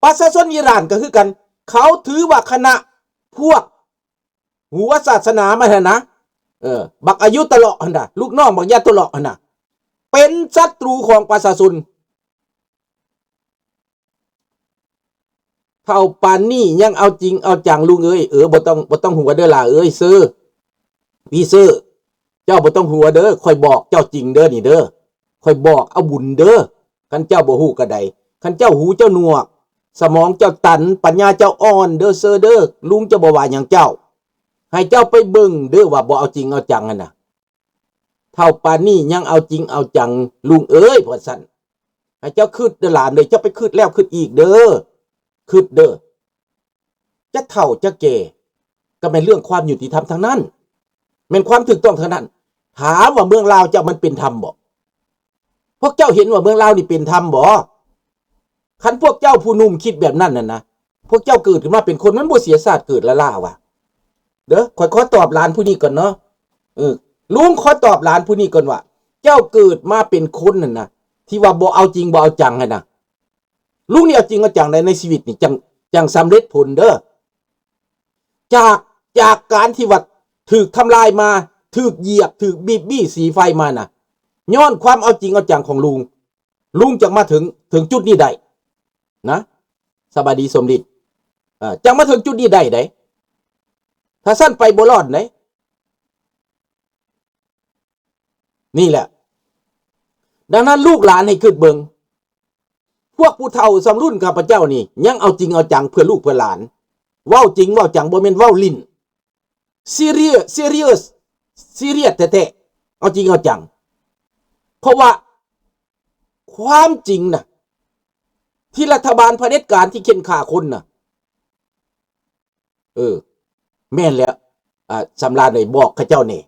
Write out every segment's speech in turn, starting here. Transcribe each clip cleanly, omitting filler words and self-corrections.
ประชาชนอิหร่านก็คือกันเขาถือว่าคณะพวกหัวศาสนามาเถอะนะบักอายุตลอดนะลูกน้องบักยาตลอดนะเป็นศัตรูของประชาชนเท่าปานนี่ยังเอาจริงเอาจังลุงเอ้ยบ่ต้องหัวเด้อล่ะเอ้ยซื้อพี่ซื้อเจ้าบ่ต้องหัวเด้อค่อยบอกเจ้าจริงเด้อนี่เด้อค่อยบอกเอาบุญเด้อคันเจ้าบ่ฮู้ก็ได้คันเจ้าหูเจ้าหนวกสมองเจ้าตันปัญญาเจ้าอ่อนเด้อเซอเด้อลุงจะบ่ว่าหยังเจ้าให้เจ้าไปเบิ่งเด้อว่าบ่เอาจริงเอาจังนั่นน่ะเท่าปานนี้ยังเอาจริงเอาจังลุงเอ้ยพ่อสั่นให้เจ้าคิดเด้อหลานเด้อเจ้าไปคิดแล้วคิดอีกเด้อคิดเด้อจะเฒ่าจะแก่ก็เป็นเรื่องความยุติธรรมทั้งนั้นเป็นความถูกต้องทั้งนั้นถามว่าเมืองลาวเจ้ามันเป็นธรรมบ่พวกเจ้าเห็นว่าเมืองลาวนี่เป็นธรรมบ่คันพวกเจ้าผู้นุ่มคิดแบบนั้นน่ะนะพวกเจ้าเกิดขึ้นมาเป็นคนมันบ่เสียศาสตร์เกิดละล่าว่ะเด้อขอตอบหลานผู้นี้ก่อนเนาะลุงขอตอบหลานผู้นี้ก่อนว่าเจ้าเกิดมาเป็นคนนั่นนะที่ว่าบ่เอาจริงบ่เอาจังน่ะลุงนี่เอาจริงเอาจังในชีวิตนี่จังสำเร็จผลเด้อจากการที่ว่าถูกทำลายมาถูกเหยียบถูกบีบบี้สีไฟมาน่ะย้อนความเอาจริงเอาจังของลุงจังมาถึงจุดนี้ได้นะสบายดีสมฤทธิ์จังมาถึงจุดนี้ได้ถ้าสั้นไปบ่รอดไหนนี่แหละดังนั้นลูกหลานให้คิดเบิ่งพวกผู้เฒ่าสำรุ่นข้าพเจ้านี่ยังเอาจริงเอาจังเพื่อลูกเพื่อหลานเว้าจริงเว้าจังบ่แม่นเว้าลิ้นซีเรียสแท้ๆเอาจริงเอาจังเพราะว่าความจริงน่ะที่รัฐบาลเผด็จการที่เข็นฆ่าคนน่ะแม่นแล้วสำราญได้บอกข้าเจ้านี่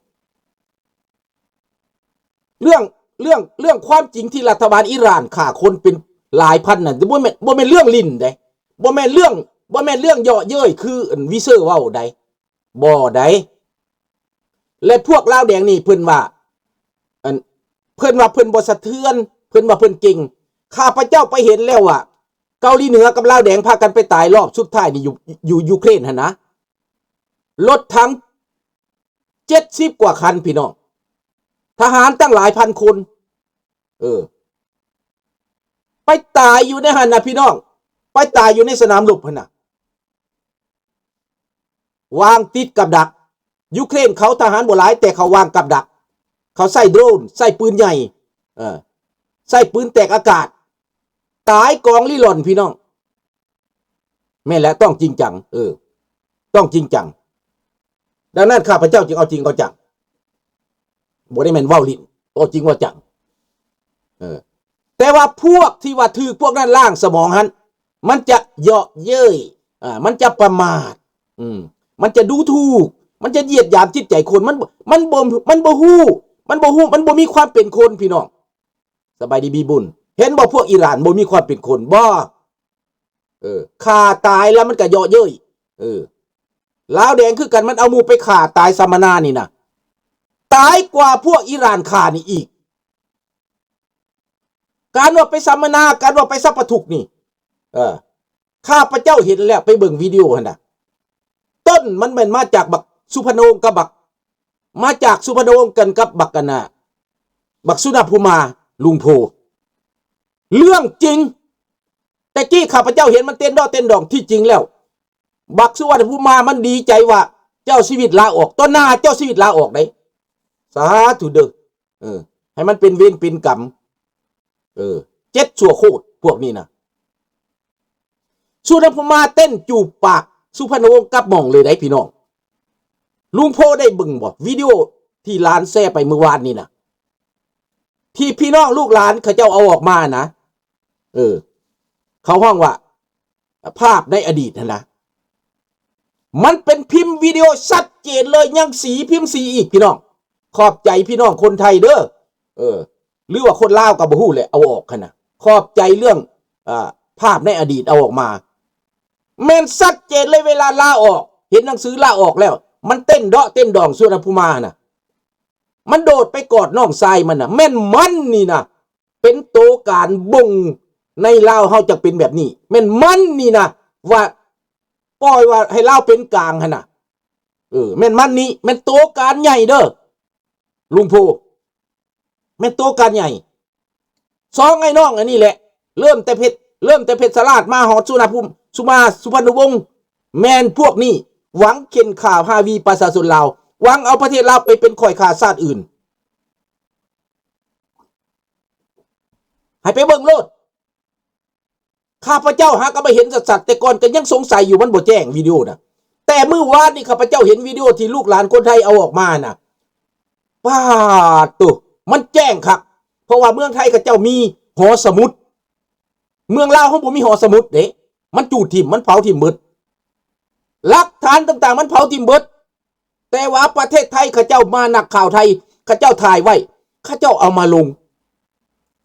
เรื่องความจริงที่รัฐบาลอิหร่านฆ่าคนเป็นหลายพันน่ะบ่แม่นเรื่องลิ้นได้บ่แม่นเรื่องเยาะเย้ยคือวิเซอร์เว้าได้บ่ได้และพวกลาวแดงนี่เพิ่นว่าเพิ่นบ่สะเทือนเพิ่นว่าเพิ่นเก่งข้าพเจ้าไปเห็นแล้วว่าเกาหลีเหนือกับลาวแดงพากันไปตายรอบสุดท้ายนี่อยู่ยูเครนหั่นนะรถถัง70กว่าคันพี่น้องทหารตั้งหลายพันคนไปตายอยู่ในหั่นน่ะพี่น้องไปตายอยู่ในสนามรบหั่นน่ะวางติดกับดักยูเครนเขาทหารบ่หลายแต่เขาวางกับดักเขาใส่โดรนใส่ปืนใหญ่ใส่ปืนแตกอากาศตายกองลี่หล่อนพี่น้องแม่และต้องจริงจังต้องจริงจังดังนั้นข้าพเจ้าจึงเอาจริงเอาจังบ่ได้แม่นเว้าลิ้นเอาจริงว่าจังแต่ว่าพวกที่ว่าถือพวกนั้นล่างสมองหันมันจะเยาะเย้ยมันจะประมาทมันจะดูถูกมันจะเหยียดหยามจิตใจคนมันบ่ฮู้มันบ่มีความเป็นคนพี่น้องสบายดีบีบุญเห็นบ่พวกอิหร่านบ่มีความเป็นคนบ่ฆ่าตายแล้วมันก็เยาะเย้ยลาวแดงคือกันมันเอาหมู่ไปฆ่าตายสัมมนานี่นะตายกว่าพวกอิหร่านฆ่านี่อีกการว่าไปสัมมนาการว่าไปสัพพทุกนี่ข้าพเจ้าเห็นแล้วไปเบิ่งวิดีโอหั่นน่ะต้นมันเหมือนมาจากบักสุพรรณวงศ์กับบักมาจากสุพรรณวงศ์กันกับบักกันน่ะบักสุนภูมาลุงโพเรื่องจริงแต่กี้ข้าพเจ้าเห็นมันเต้นดองที่จริงแล้วบักสุวรรณภูมามันดีใจว่าเจ้าชีวิตลาออกต้นหน้าเจ้าชีวิตลาออกได้สาธุเด้อให้มันเป็นเวรเป็นกรรม7ชั่วโคตรพวกนี้นะสุวรรณภูมาเต้นจูบปากสุพรรณวงศ์กับหม่องเลยได้พี่น้องลุงโพได้บึงบ่วิดีโอที่หลานแซ่ไปเมื่อวานนี่นะที่พี่น้องลูกหลานเขาเจ้าเอาออกมานะเขาห้องว่าภาพในอดีตนะมันเป็นพิมพ์วิดีโอชัดเจนเลยยังสีพิมพ์สีอีกพี่น้องขอบใจพี่น้องคนไทยเด้อหรือว่าคนลาวกับบ่ฮู้แหละเอาออกคั่นน่ะขอบใจเรื่องภาพในอดีตเอาออกมาแม่นชัดเจนเลยเวลาลาออกเห็นหนังสือลาออกแล้วมันเต้นดองสุวรรณภูมาน่ะมันโดดไปกอดน้องชายมันน่ะแม่นมันนี่น่ะเป็นโตการบ่ง ในลาวเฮาจะเป็นแบบนี้แม่นมันนี่นะว่าปล่อยว่าให้ลาวเป็นกลางหั่นน่ะแม่นมันนี่แม่นโตการใหญ่เด้อลุงโพแม่นโตการใหญ่สองไอ้น้องอันนี้แหละเริ่มแต่เพชรสลาดมาหอดสุนภูมิสุมาสุพรรณวงศ์แม่นพวกนี้หวังเข็นข่าวฮาวีประชาชนลาวหวังเอาประเทศลาวไปเป็นข่อยขาชาติอื่นให้ไปเบิ่งโลดข้าพเจ้าหาก็ไม่เห็นสัตว์แต่ก่อนก็ยังสงสัยอยู่มันบ่แจ้งวิดีโอนะแต่เมื่อวานนี้ข้าพเจ้าเห็นวิดีโอที่ลูกหลานคนไทยเอาออกมาน่ะป้าตุมันแจ้งครับเพราะว่าเมืองไทยกับเจ้ามีหอสมุดเมืองลาวเขาบ่มีหอสมุดเด้มันจูดถิ่มมันเผาถิ่มเบิดหลักฐานต่างๆมันเผาถิ่มเบิดแต่ว่าประเทศไทยข้าเจ้ามานักข่าวไทยข้าเจ้าถ่ายไว้ข้าเจ้าเอามาลง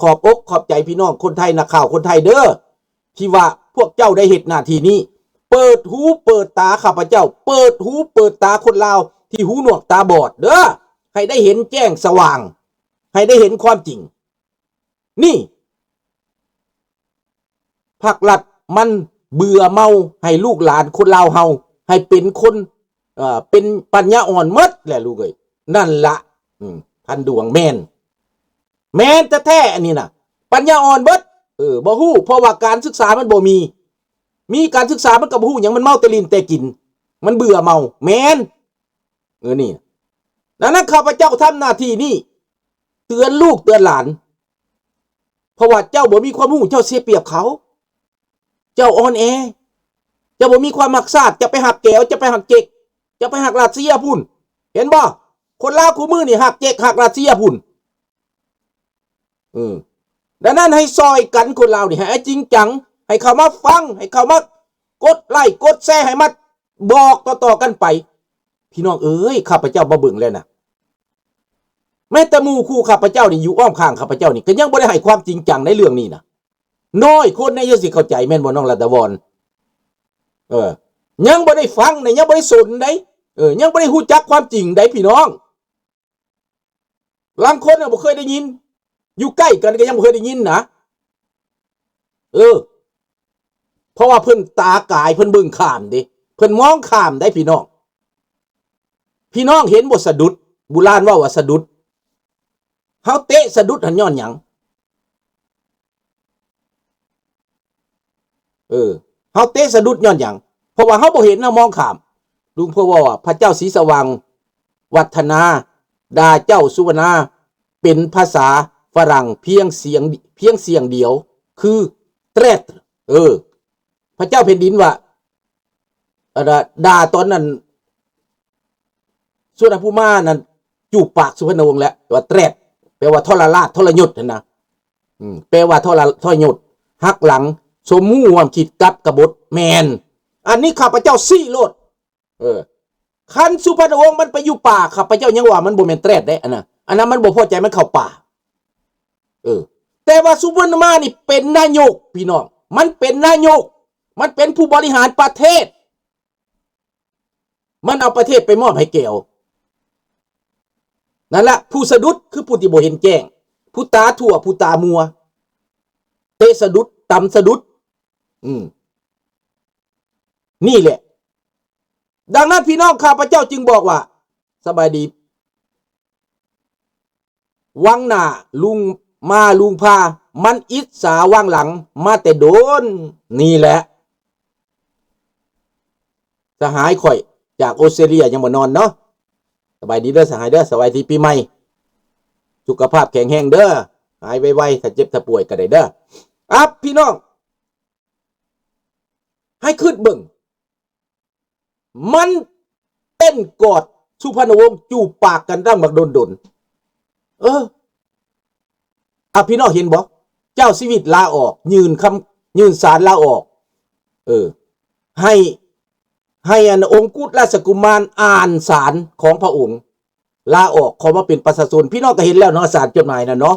ขอบอกขอบใจพี่น้องคนไทยนักข่าวคนไทยเด้อที่ว่าพวกเจ้าได้เห็นหน้าที่นี้เปิดหูเปิดตาข้าพเจ้าเปิดหูเปิดตาคนลาวที่หูหนวกตาบอดเด้อให้ได้เห็นแจ้งสว่างให้ได้เห็นความจริงนี่ภาครัฐมันเบื่อเมาให้ลูกหลานคนลาวเฮาให้เป็นคนเป็นปัญญาอ่อนหมดแหละลูกเอ้ยนั่นละท่านดวงแม่นแท้ๆอันนี้น่ะปัญญาอ่อนเบิดบ่ฮู้เพราะว่าการศึกษามันบ่มีการศึกษามันก็บ่ฮู้หยังมันเมาแต่ลิ้นแต่กินมันเบื่อเมาแม่นนี่ดังนั้นข้าพเจ้าทำหน้าที่นี้เตือนลูกเตือนหลานเพราะว่าเจ้าบ่มีความรู้เจ้าเสียเปรียบเขาเจ้าอ่อนแอเจ้าบ่มีความหักษาดจะไปหักแก้วจะไปหักเจกจะไปหักรัสเซียพุ่นเห็นบ่คนลาวคู่มือนี่หักเจกหักรัสเซียพุ่นดังนั้นให้ซอยกันคนลาวนี่ให้จริงจังให้เขามาฟังให้เขามากดไลค์กดแชร์ให้มาบอกต่อๆกันไปพี่น้องข้าพเจ้าบ่เบิ่งแล้วนะแม้แต่หมู่คู่ข้าพเจ้านี่อยู่อ้อมข้างข้าพเจ้านี่ก็ยังบ่ได้ให้ความจริงจังในเรื่องนี้นะน้อยคนในยังสิเข้าใจแม่นบ่น้องรัตวรยังบ่ได้ฟังได้ยังบ่ได้สนได้ยังบ่ได้ฮู้จักความจริงได้พี่น้องบางคนน่ะบ่เคยได้ยินอยู่ใกล้กันก็ยังบ่เคยได้ยินนะเพราะว่าเพิ่นตากายเพิ่นเบิ่งข้ามดิเพิ่นมองข้ามได้พี่น้องเห็นบ่สะดุดโบราณว่าสะดุดเฮาเตะสะดุดหันย้อนหยังเฮาเตะสะดุดย้อนหยังเพราะว่าเฮาบ่เห็นเฮามองข้ามลุงพ่อว่าพระเจ้าศรีสว่างวัฒนาดาเจ้าสุวรรณาเป็นภาษาฝรั่งเพียงเสียงเดียวคือเตรดพระเจ้าแผ่นดินว่าดาตอนนั้นสุวรรณภูมินั้นจูบปากสุพรรณวงศ์แล้วว่าเตรดแปลว่าทรราชทรยศนะแปลว่าทรยศหักหลังสมมู่ความคิดกับกบฏแมนอันนี้ข้าพเจ้าซี่โลดคันสุพรรณวงศ์มันไปอยู่ป่าข้าพเจ้ายังว่ามันบ่แม่นเตรดได้อันนั้นมันบ่พอใจมันเข้าป่าแต่ว่าสุวรรณมานี่เป็นนายกพี่น้องมันเป็นนายกมันเป็นผู้บริหารประเทศมันเอาประเทศไปมอบให้แก้วนั่นแหละผู้สะดุดคือผู้ที่บ่เห็นแจ้งผู้ตาทั่วผู้ตามัวเตะสะดุดตำสะดุดนี่แหละดังนั้นพี่น้องข้าพเจ้าจึงบอกว่าสบายดีวังหน้าลุงมาลุงพามันอิจฉาวังหลังมาแต่โดนนี่แหละสหายข่อยจากออสเตรเลียยังบ่นอนเนาะสบายดีเด้อสหายเด้อสบายดีปีใหม่สุขภาพแข็งแรงเด้อหายไวๆถ้าเจ็บถ้าป่วยก็ได้เด้อพี่น้องให้ขึ้นเบิ่งมันเต้นกอดสุพรรณวงศ์จูบปากกันร่างบักโดนพี่น้องเห็นบ่เจ้าชีวิตลาออกยืนศาลลาออกให้องค์กุฎราชกุมารอ่านศาลของพระองค์ลาออกขอมาเป็นประชาชนพี่น้องก็เห็นแล้วเนาะศาลจดหมายน่ะเนาะ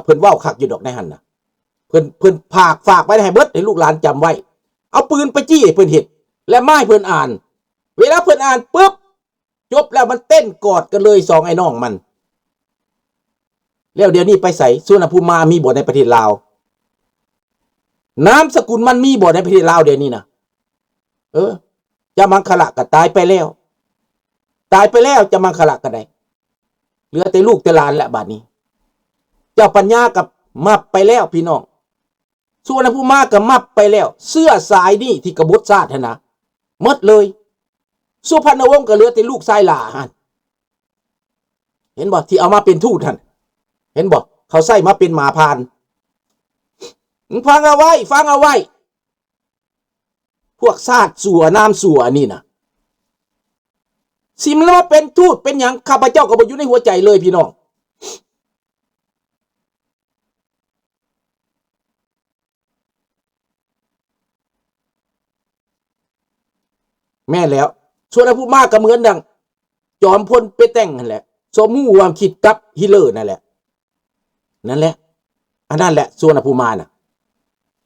เพิ่นเว้าคักอยู่ดอกในหั่นน่ะเพิ่นฝากไว้ให้เบิดให้ลูกหลานจำไว้เอาปืนไปจี้ให้เพิ่นเฮ็ดและไม้เพิ่นอ่านเวลาเพิ่นอ่านปุ๊บจบแล้วมันเต้นกอดกันเลยสองไอ้น้องมันแล้วเดี๋ยวนี้ไปใส่สุวรรณภูมิมีบ่ในประเทศลาว นามสกุลมันมีบ่ในประเทศลาวเดี๋ยวนี้นะจะมังคละก็ตายไปแล้วจะมังคละก็ได้เหลือแต่ลูกแต่หลานแหละบัดนี้เจ้าปัญญากับมับไปแล้วพี่น้องส่วนผู้มากับมับไปแล้วเสื้อสายนี่ที่กบฏชาตินะหมดเลยสุพรรณวงศ์ก็เหลือแต่ลูกชายหลานเห็นบ่ที่เอามาเป็นทูตท่านเห็นบ่เขาใส่มาเป็นหมาพานฟังเอาไว้พวกชาติสัวน้ำสัวนี่นะสิมแล้วมาเป็นทูตเป็นอย่างข้าพเจ้าก็บ่อยู่ในหัวใจเลยพี่น้องแม่แล้วส่วนผู้มากก็เหมือนดังจอมพลไปแต่งนั่นแหละสมมุติความคิดกับฮิเลอร์นั่นแหละอันนั้นแหละส่วนผู้มาน่ะ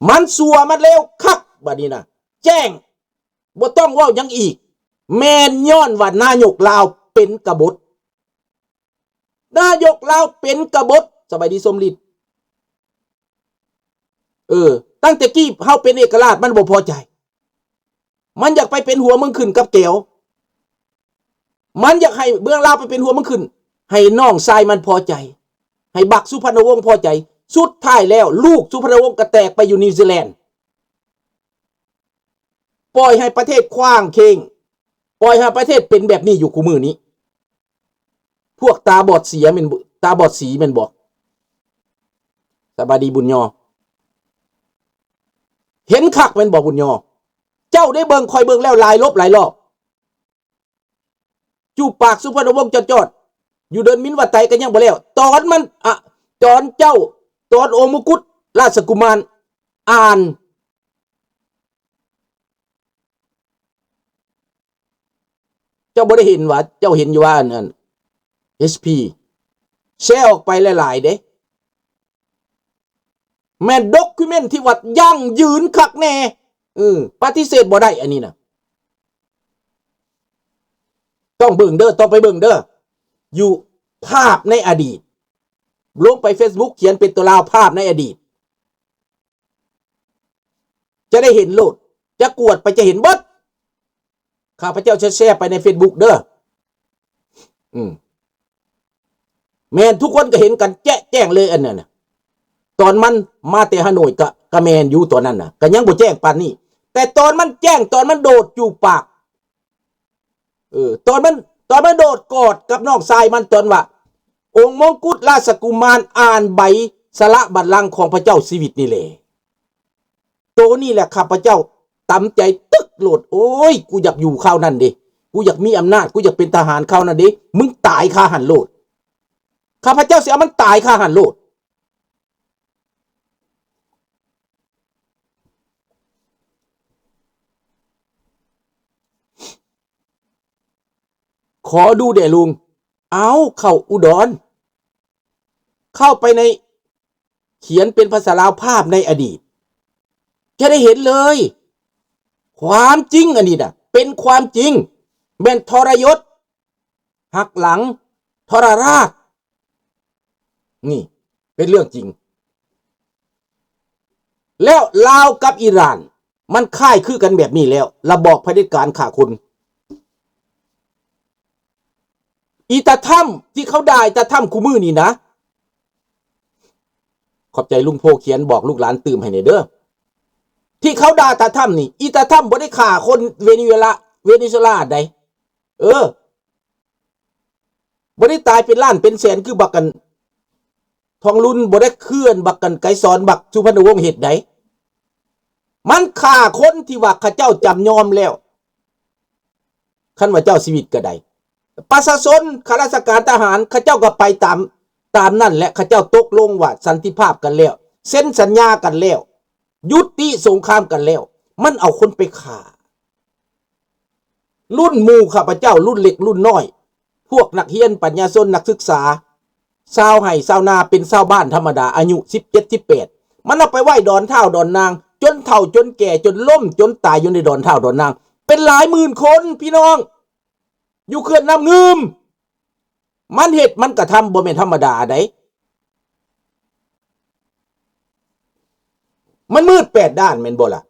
มันสัวมันเลวคักบัดนี้นะแจ้งบ่ต้องเว้ายังอีกแม่นย้อนว่านายกลาวเป็นกบฏนายกลาวเป็นกบฏสบายดีสมฤทธิ์ตั้งแต่กี้เฮาเป็นเอกราชมันบ่พอใจมันอยากไปเป็นหัวเมืองขึ้นกับแก้วมันอยากให้เมืองลาวไปเป็นหัวเมืองขึ้นให้น้องชายมันพอใจให้บักสุพรรณวงศ์พอใจสุดท้ายแล้วลูกสุพรรณวงศ์ก็แตกไปอยู่นิวซีแลนด์ปล่อยให้ประเทศคว้างเข่งปล่อยให้ประเทศเป็นแบบนี้อยู่คู่มือนี้พวกตาบอดสีแม่นบอกสบายดีบุญยอเห็นคักแม่นบอกบุญยอเจ้าได้เบิ่งคอยเบิ่งแล้วหลายรอบจูบปากสุพรรณวงศ์จอดอยู่เดินมินว่าไตกันยังบ่แล้วตอนมันตอนโอมุกุฎราชกุมารอ่านเจ้าบ่ได้เห็นว่าเจ้าเห็นอยู่ว่าอัน SP แชร์ออกไปหลายๆเด้แม่นด็อกิวเมนต์ที่วัดยั่งยืนคักแน่ปฏิเสธบ่ได้อันนี้นะต้องเบิ่งเด้อต้องไปเบิ่งเด้ออยู่ภาพในอดีตลงไป Facebook เขียนเป็นตัวลาวภาพในอดีตจะได้เห็นโลดจะกวดไปจะเห็นเบิดข้าพเจ้าจะแชร์ไปใน Facebook เด้อแม่นทุกคนก็เห็นกันแจ้งเลยอันนั้นน่ะตอนมันมาแต่ฮานอยกะแมนอยู่ตอนนั้นน่ะก็ยังบ่แจ้งปานนี้แต่ตอนมันแจ้งตอนมันโดดอยู่ปากตอนมันโดดกอดกับน้องชายมันตอนว่าองค์มงกุฎราชกุมารอ่านใบสละบัลลังก์ของพระเจ้าชีวิตนี่แหละโตนี่แหละข้าพเจ้าตำใจตึกโลดโอ้ยกูอยากอยู่ข้าวนั่นดิกูอยากมีอำนาจกูอยากเป็นทหารข้าวนั่นดิมึงตายคาหันโลดข้าพเจ้าเสียมันตายคาหันโลดขอดูเดี๋ยวลุงเอาเข้าอุดรเข้าไปในเขียนเป็นภาษาลาวภาพในอดีตจะได้เห็นเลยความจริงอันนี้น่ะเป็นความจริงแม่นทรยศหักหลังทรราชนี่เป็นเรื่องจริงแล้วลาวกับอิหร่านมันค่ายคือกันแบบนี้แล้วระบอบเผด็จการฆ่าคนอีตาถ้ำที่เขาได้ตาถ้ำคู่มือนี่นะขอบใจลุงโพเขียนบอกลูกหลานตื่มให้เด้อที่เขาด่าตาถ้ำนี่อีตาถ้ำบ่ได้ฆ่าคนเวเนซุเอลาใดบ่ได้ตายเป็นล้านเป็นแสนคือบักกันทองรุ่นบ่ได้เคลื่อนบักกันไกสอนบักสุพรรณวงศ์เหตุใดมันฆ่าคนที่ว่าข้าเจ้าจำยอมแล้วคันว่าเจ้าชีวิตก็ได้ประชาชนข้าราชการทหารข้าเจ้าก็ไปตามนั่นแหละข้าเจ้าตกลงว่าสันติภาพกันแล้วเซ็นสัญญากันแล้วยุติสงครามกันแล้วมันเอาคนไปฆ่ารุ่นหมู่ข้าพเจ้ารุ่นเล็กรุ่นน้อยพวกนักเรียนปัญญาชนนักศึกษาชาวไห่ชาวนาเป็นชาวบ้านธรรมดาอายุ17-18มันเอาไปไหว้ดอนเท่าดอนนางจนเฒ่าจนแก่จนล้มจนตายอยู่ในดอนเท่าดอนนางเป็นหลายหมื่นคนพี่น้องอยู่เขื่อนน้ำงืมมันเหตุมันกระทำบ่แม่นธรรมดาได้ มันมืดแปดด้านแม่นบ่ล่ะ